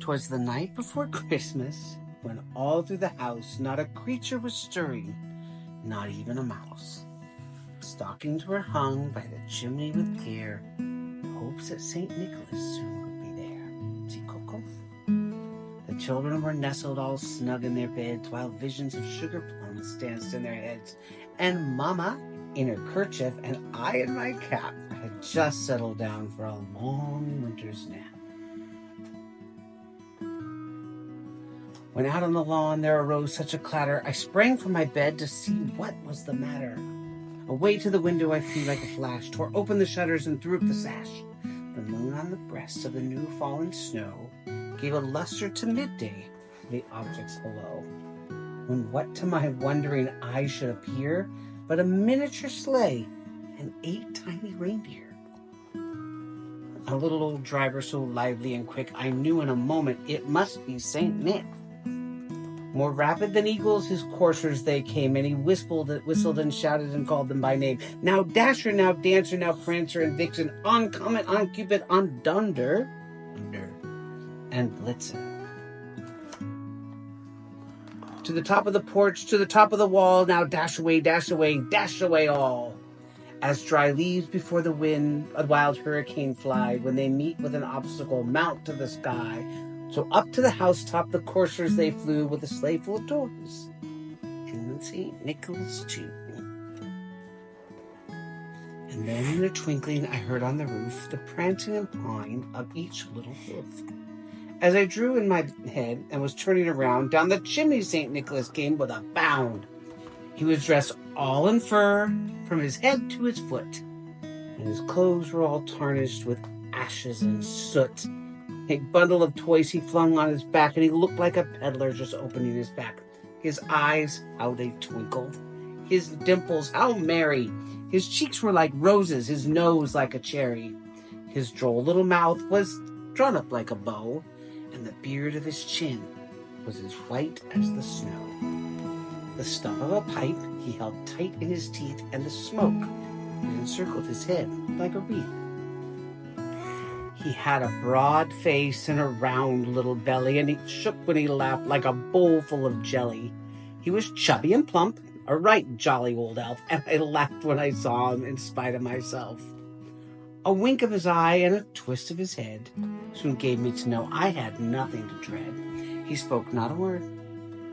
'Twas the night before Christmas, when all through the house not a creature was stirring, not even a mouse. Stockings were hung by the chimney with care, hopes that St. Nicholas soon would be there. See, Coco? The children were nestled all snug in their beds, while visions of sugar plums danced in their heads, and Mama, in her kerchief, and I in my cap, had just settled down for a long winter's nap. When out on the lawn there arose such a clatter, I sprang from my bed to see what was the matter. Away to the window I flew like a flash, tore open the shutters and threw up the sash. The moon on the breast of the new fallen snow gave a luster to midday to the objects below, when what to my wondering eyes should appear but a miniature sleigh and 8 tiny reindeer. A little old driver so lively and quick, I knew in a moment it must be St. Nick. More rapid than eagles his coursers they came, and he whistled and shouted and called them by name. Now Dasher, now Dancer, now Prancer and Vixen, on Comet, on Cupid, on Dunder, and Blitzen. To the top of the porch, to the top of the wall, now dash away, dash away, dash away all. As dry leaves before the wind, a wild hurricane fly, when they meet with an obstacle, mount to the sky. So up to the housetop the coursers they flew, with a sleigh full of toys, and St. Nicholas too. And then in a twinkling I heard on the roof the prancing and pawing of each little hoof. As I drew in my head and was turning around, down the chimney St. Nicholas came with a bound. He was dressed all in fur, from his head to his foot, and his clothes were all tarnished with ashes and soot. A bundle of toys he flung on his back, and he looked like a peddler just opening his pack. His eyes, how they twinkled. His dimples, how merry. His cheeks were like roses, his nose like a cherry. His droll little mouth was drawn up like a bow, and the beard of his chin was as white as the snow. The stump of a pipe he held tight in his teeth, and the smoke encircled his head like a wreath. He had a broad face and a round little belly, and he shook when he laughed like a bowl full of jelly. He was chubby and plump, a right jolly old elf, and I laughed when I saw him in spite of myself. A wink of his eye and a twist of his head soon gave me to know I had nothing to dread. He spoke not a word,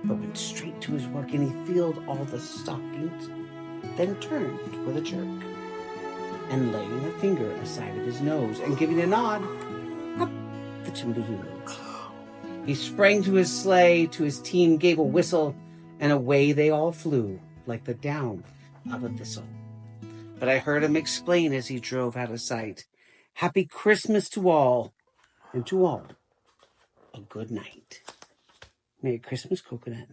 but went straight to his work, and he filled all the stockings, then turned with a jerk, and laying a finger aside of his nose, and giving a nod, up the chimney he rose. He sprang to his sleigh, to his team gave a whistle, and away they all flew, like the down of a thistle. But I heard him explain as he drove out of sight, Happy Christmas to all, and to all a good night. Merry Christmas, Coconut.